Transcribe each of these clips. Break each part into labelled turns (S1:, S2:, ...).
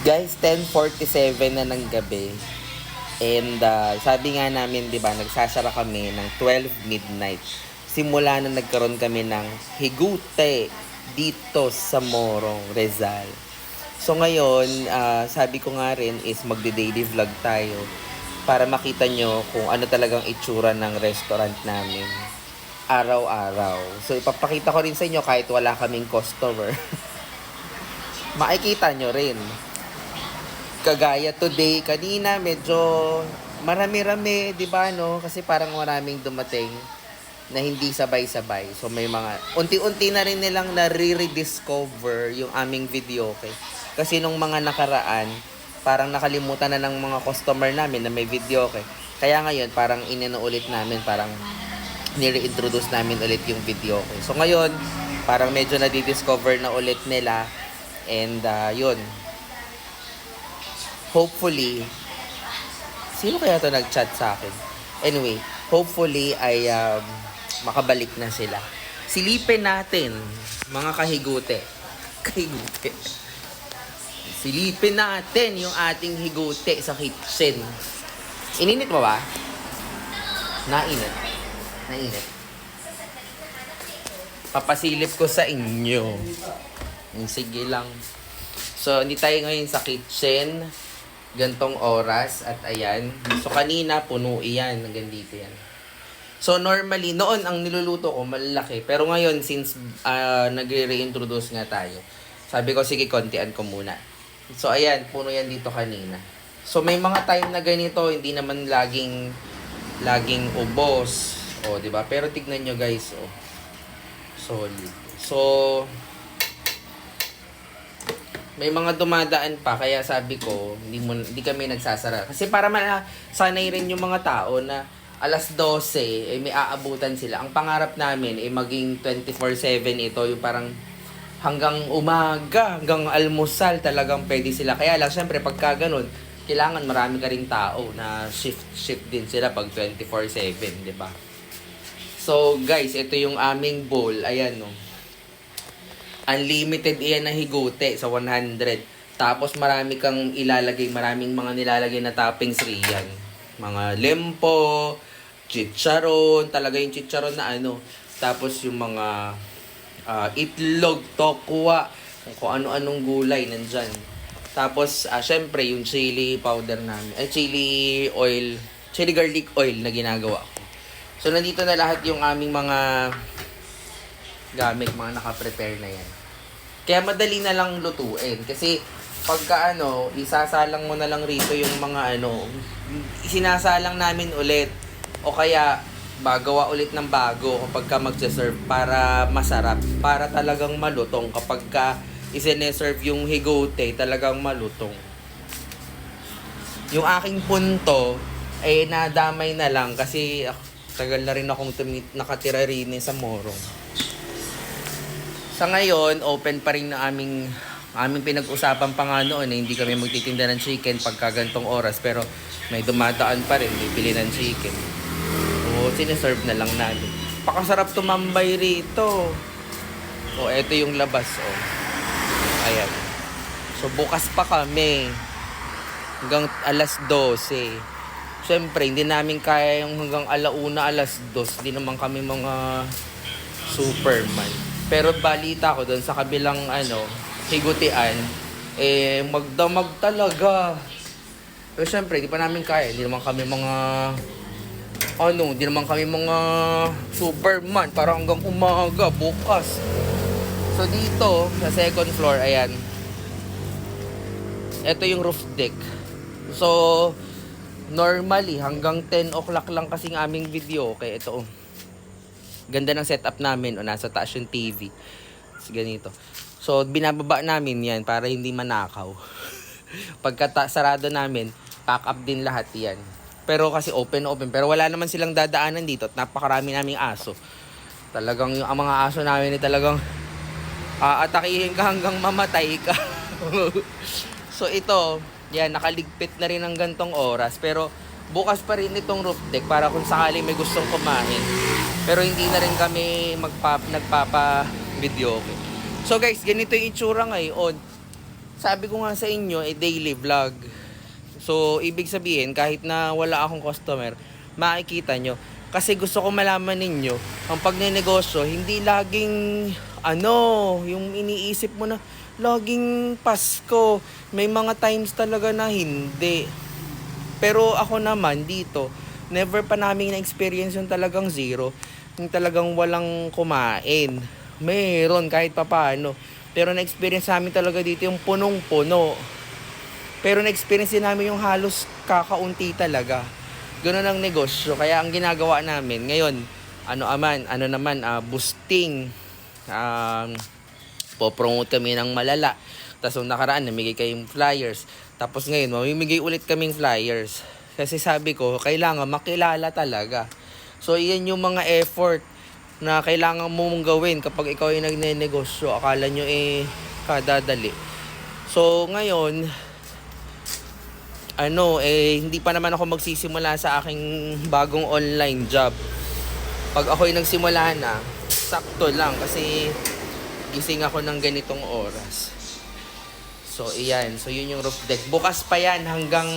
S1: Guys, 10:47 na ng gabi. And sabi nga namin, 'di ba, nagsasara kami ng 12 midnight. Simula na nagkaroon kami ng higute dito sa Morong, Rizal. So ngayon, sabi ko nga rin is magde-daily vlog tayo para makita nyo kung ano talagang itsura ng restaurant namin araw-araw. So ipapakita ko rin sa inyo kahit wala kaming customer. Makikita nyo rin. Kagaya today, kanina medyo marami-rami, 'di ba, no? Kasi parang maraming dumating na hindi sabay-sabay. So may mga unti-unti na rin nilang na-rediscover yung aming video, okay? Kasi nung mga nakaraan, parang nakalimutan na ng mga customer namin na may video, okay? Kaya ngayon parang inano ulit namin, parang nire-introduce namin ulit yung video, okay? So ngayon, parang medyo na-discover na ulit nila and yun. Hopefully, sino kaya to nag-chat sa akin? Anyway, hopefully ay makabalik na sila. Silipin natin, mga kahigute. Kahigute. Silipin natin yung ating higute sa kitchen. Ininit mo ba? Nainit. Nainit. Papasilip ko sa inyo. Sige lang. So, hindi tayo ngayon sa kitchen. Gantong oras at ayan. So kanina puno iyan, hanggang dito yan. So normally noon ang niluluto ko malaki, pero ngayon since nagre-reintroduce nga tayo. Sabi ko sige kontian ko muna. So ayan, puno yan dito kanina. So may mga time na ganito, hindi naman laging ubos. Oh, 'di ba? Pero tignan nyo guys, oh. Solid. So may mga dumadaan pa, kaya sabi ko, hindi kami nagsasara. Kasi para sanay rin yung mga tao na alas 12, may aabutan sila. Ang pangarap namin, maging 24/7 ito, yung parang hanggang umaga, hanggang almusal, talagang pwede sila. Kaya lang, syempre, pagka ganun, kailangan marami ka ring tao na shift din sila pag 24/7, di ba? So, guys, ito yung aming bowl. Ayan, no. Unlimited iyan na higute sa 100. Tapos marami kang ilalagay, maraming mga nilalagay na toppings riyan. Mga lempo, chicharon, talaga yung chicharon na ano. Tapos yung mga itlog, tokwa, kung ano-anong gulay nandyan. Tapos syempre yung chili powder namin, chili oil, chili garlic oil na ginagawa ko. So nandito na lahat yung aming mga gamit, mga naka-prepare na yan. Kaya madali na lang lutuin. Kasi pagka isasalang mo na lang rito yung mga sinasalang namin ulit. O kaya bagawa ulit ng bago kapag ka magse-serve para masarap. Para talagang malutong. Kapag ka isine-serve yung higute, talagang malutong. Yung aking punto ay nadamay na lang kasi tagal na rin akong nakatira rin sa Morong. Sa ngayon, open pa rin na aming pinag-usapan pa nga noon na hindi kami magtitinda ng chicken pagka gantong oras. Pero may dumadaan pa rin, may pili ng chicken. O, sineserve na lang namin. Pakasarap tumambay rito. O, eto yung labas, o. Ayan. So, bukas pa kami. Hanggang alas 12. Siyempre, hindi namin kaya yung hanggang alauna, alas 2. Hindi naman kami mga Superman. Pero balita ko doon sa kabilang higutian, magdamag talaga. Pero syempre, di pa namin kaya. Hindi naman kami mga Superman para hanggang umaga, bukas. So dito, sa second floor, ayan. Ito yung roof deck. So, normally, hanggang 10 o'clock lang kasing aming video. Okay, ito ganda ng setup namin, nasa taas yung TV. So, ganito. So, binababa namin yan para hindi manakaw. Pagka sarado namin, pack up din lahat yan. Pero kasi open. Pero wala naman silang dadaanan dito at napakarami naming aso. Talagang ang mga aso namin ay talagang aatakihin ka hanggang mamatay ka. So, ito, yan, nakaligpit na rin ng gantong oras. Pero, bukas pa rin itong roof deck para kung sakaling may gustong kumain. Pero hindi na rin kami nagpapa-video. Okay. So guys, ganito yung itsura ngayon. sabi ko nga sa inyo, daily vlog. So, ibig sabihin, kahit na wala akong customer, makikita nyo. Kasi gusto ko malaman ninyo, ang pagnenegosyo, hindi laging, yung iniisip mo na, laging Pasko. May mga times talaga na hindi. Pero ako naman dito, never pa namin na-experience yung talagang zero. Yung talagang walang kumain. Meron kahit papaano. Pero na-experience namin talaga dito yung punong-puno. Pero na-experience din namin yung halos kakaunti talaga. Ganun ang negosyo. Kaya ang ginagawa namin ngayon, boosting. Popromote kami ng malala. Tapos nung nakaraan, namigay kayong flyers. Tapos ngayon, mamimigay ulit kaming flyers. Kasi sabi ko, kailangan makilala talaga. So, iyan yung mga effort na kailangan mong gawin kapag ikaw ay nagnenegosyo. Akala nyo kadadali. So, ngayon, hindi pa naman ako magsisimula sa aking bagong online job. Pag ako'y nagsimula na, sakto lang kasi gising ako ng ganitong oras. So, iyan. So, yun yung roof deck. Bukas pa yan hanggang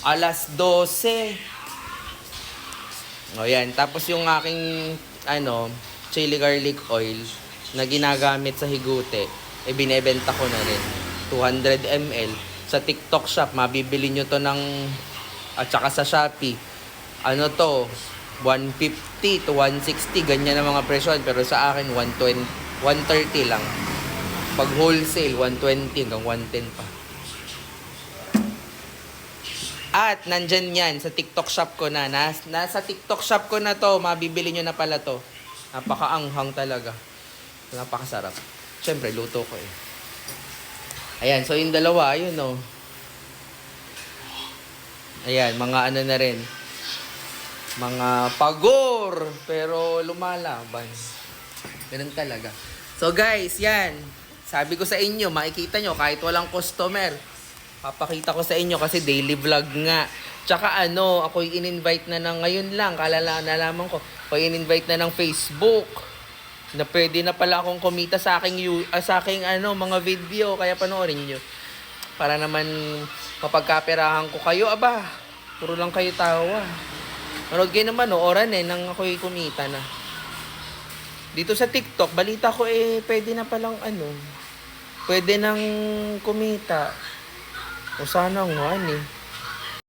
S1: alas 12. O, yan. Tapos yung aking, chili garlic oil na ginagamit sa higute, binebenta ko na rin. 200 ml. Sa TikTok shop, mabibili nyo to at saka sa Shopee. 150 to 160, ganyan ang mga presyon. Pero sa akin, 130 lang. Pag wholesale, 120 hanggang 110 pa. At nandyan yan sa TikTok shop ko na. Nasa TikTok shop ko na to. Mabibili nyo na pala to. Napakaanghang talaga. Napakasarap. Siyempre, luto ko eh. Ayan, so yung dalawa, yun o. Ayan, mga na rin. Mga pagor. Pero lumalaban. Ganun talaga. So guys, yan. Sabi ko sa inyo, makikita nyo kahit walang customer. Papakita ko sa inyo kasi daily vlog nga. Tsaka ako'y in-invite na ng ngayon lang. Nalaman ko, ako'y in-invite na ng Facebook. Na pwede na pala akong kumita sa aking mga video. Kaya panoorin nyo. Para naman mapagkaperahan ko kayo. Aba, puro lang kayo tawa. Manood kayo naman, oran nang ako'y kumita na. Dito sa TikTok, balita ko pwede na palang pwede nang kumita. O sana nga